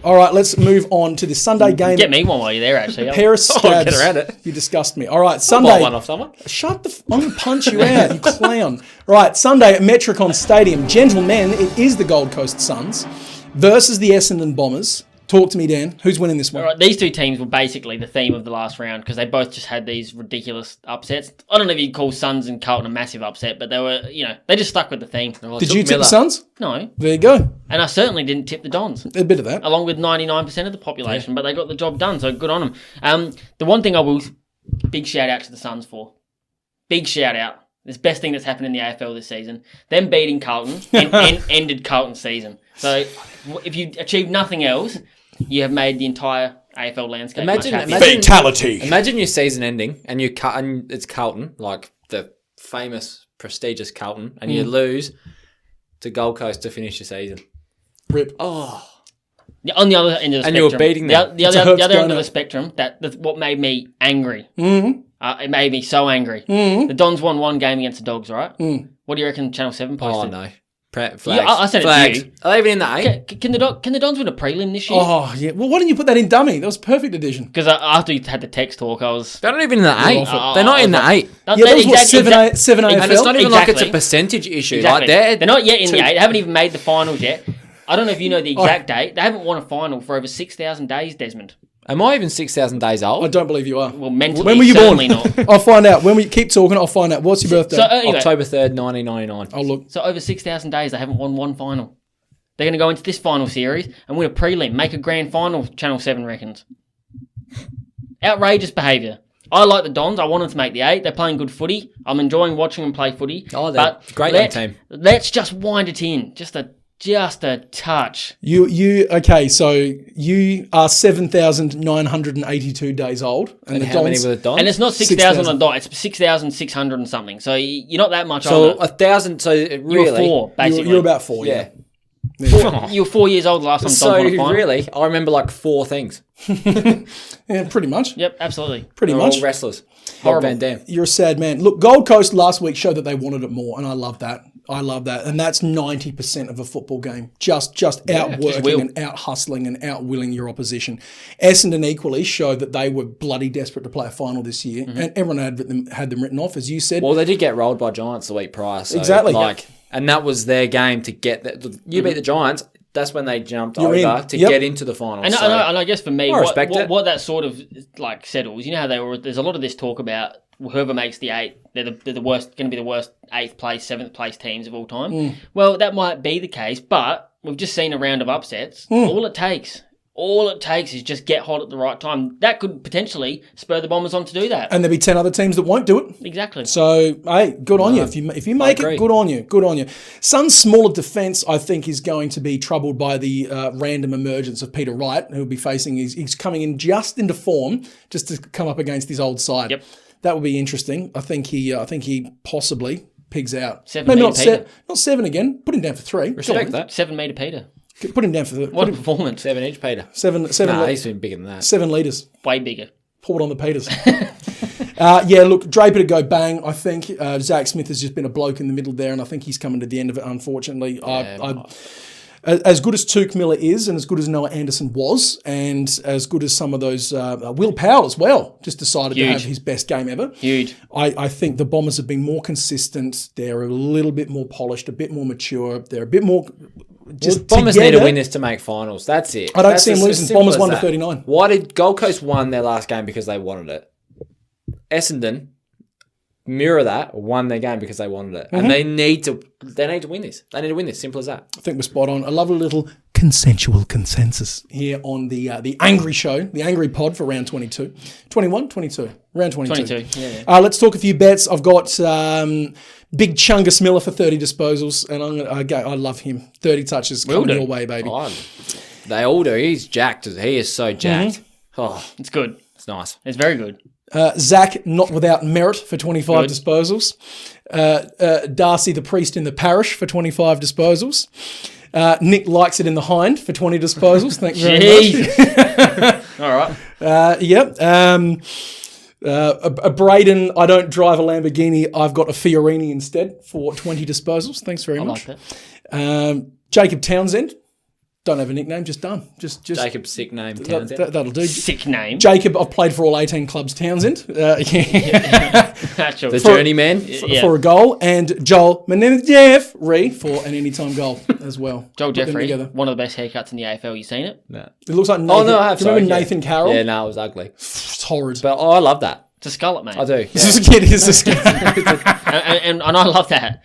All right, let's move on to the Sunday game. Get me one while you're there, actually. Pair of stabs. I'll get around it. You disgust me. All right, Sunday. Buy one off someone. Shut the... I'm going to punch you out, you clown. Right, Sunday at Metricon Stadium. Gentlemen, it is the Gold Coast Suns versus the Essendon Bombers. Talk to me, Dan. Who's winning this one? All right, these two teams were basically the theme of the last round because they both just had these ridiculous upsets. I don't know if you'd call Suns and Carlton a massive upset, but they were, they just stuck with the theme. Did you tip the Suns? No. There you go. And I certainly didn't tip the Dons. A bit of that. Along with 99% of the population, but they got the job done, so good on them. The one thing I will, big shout out to the Suns for. Big shout out. It's the best thing that's happened in the AFL this season. Them beating Carlton ended Carlton's season. So if you achieve nothing else, you have made the entire AFL landscape much happier. Fatality. Imagine your season ending and and it's Carlton, like the famous, prestigious Carlton, and you lose to Gold Coast to finish your season. Rip. Oh. On the other end of the spectrum. And you were beating them. The other end of the spectrum, what made me angry. Mm-hmm. It made me so angry. Mm-hmm. The Dons won one game against the Dogs, right? Mm. What do you reckon Channel 7 posted? Oh, no. Flags. Yeah, I said Flags. it to you. Are they even in the 8? Can the Dons win a prelim this year? Oh, yeah. Well, why didn't you put that in dummy? That was perfect edition. Because after you had the text talk, I was... They're not even in the 8. They're not in the 8. Yeah, that was what, 7 AFL? And it's not even like it's a percentage issue. Exactly. Like they're not yet in the 8. They haven't even made the finals yet. I don't know if you know the exact date. They haven't won a final for over 6,000 days, Desmond. Am I even 6,000 days old? I don't believe you are. Well, mentally, when were you born? Not. I'll find out. When we keep talking, I'll find out. What's your birthday? So, anyway, October 3rd, 1999. I'll look. So over 6,000 days, they haven't won one final. They're going to go into this final series and win a prelim, make a grand final, Channel 7 reckons. Outrageous behaviour. I like the Dons. I want them to make the 8. They're playing good footy. I'm enjoying watching them play footy. Oh, they're a great young team. Let's just wind it in. Just a touch. Okay, so you are 7,982 days old. And how many were the Dons? And it's not 6,000 on the dot, it's 6,600 and something. So you're not that much older. So 1,000, so really... You're 4, basically. You're about 4, yeah. You were 4 years old the last time Dons won a final. So really, I remember like 4 things. Yeah, pretty much. Yep, absolutely. Pretty They're much. all wrestlers. Horrible. Van Dam. You're a sad man. Look, Gold Coast last week showed that they wanted it more, and I love that. And that's 90% of a football game. Just outworking and out hustling and outwilling your opposition. Essendon equally showed that they were bloody desperate to play a final this year, and everyone had them written off, as you said. Well, they did get rolled by Giants the week prior. So exactly. And that was their game to get that. You beat the Giants. That's when they jumped over to Yep. get into the final. And I guess for me, what that sort of like settles, you know how there's a lot of this talk about whoever makes the 8, they're the worst, going to be the worst 8th place, 7th place teams of all time. Well, that might be the case, but we've just seen a round of upsets. All it takes is just get hot at the right time. That could potentially spur the Bombers on to do that. And there'll be 10 other teams that won't do it. Exactly. So, hey, good on you. If you make it, good on you. Good on you. Sun's smaller defence, I think, is going to be troubled by the random emergence of Peter Wright, who will be facing. He's coming in just into form, just to come up against his old side. Yep. That will be interesting. I think he possibly pigs out. 7 Maybe metre Peter. not 7 again. Put him down for 3. Respect that. 7 metre Peter. Put him down for What a performance. 7-inch Peter. 7. He's been bigger than that. 7 litres. Way bigger. Pour it on the Peters. Look, Draper to go bang, I think. Zach Smith has just been a bloke in the middle there, and I think he's coming to the end of it, unfortunately. As good as Tuke Miller is, and as good as Noah Anderson was, and as good as some of those... Will Powell as well just decided to have his best game ever. Huge. I think the Bombers have been more consistent. They're a little bit more polished, a bit more mature. They're a bit more... Bombers need to win this to make finals. That's it. I don't see them losing. Bombers 1-39. Why did Gold Coast won their last game because they wanted it? Essendon mirror that, won their game because they wanted it, and they need to win this. They need to win this. Simple as that. I think we're spot on. A lovely little consensual consensus here on the Angry Show, the Angry Pod for round 22, 21, 22, round 22. 22. Yeah. Let's talk a few bets. I've got Big Chungus Miller for 30 disposals, and I love him. 30 touches coming your way, baby. They all do. He's jacked. He is so jacked. Oh, it's good. It's nice. It's very good. Zach, not without merit, for 25 disposals. Darcy, the priest in the parish, for 25 disposals. Nick likes it in the hind for 20 disposals. Thank you very much. All right. A Braden, I don't drive a Lamborghini, I've got a Fiorini instead for 20 disposals. Thanks very much. I like that. Jacob Townsend, Don't have a nickname, just done. Just Jacob's sick name, Townsend. That'll do. Sick name. Jacob, I've played for all 18 clubs, Townsend. The journeyman. For a goal. And Joel Jeffrey for an anytime goal as well. Joel Jeffrey, one of the best haircuts in the AFL. You seen it? No. It looks like Nathan. I have. Do you remember Nathan Carroll? Yeah, no, it was ugly. It's horrid. But I love that. It's a skullet, mate. I do. This is a kid. He's a kid. and I love that.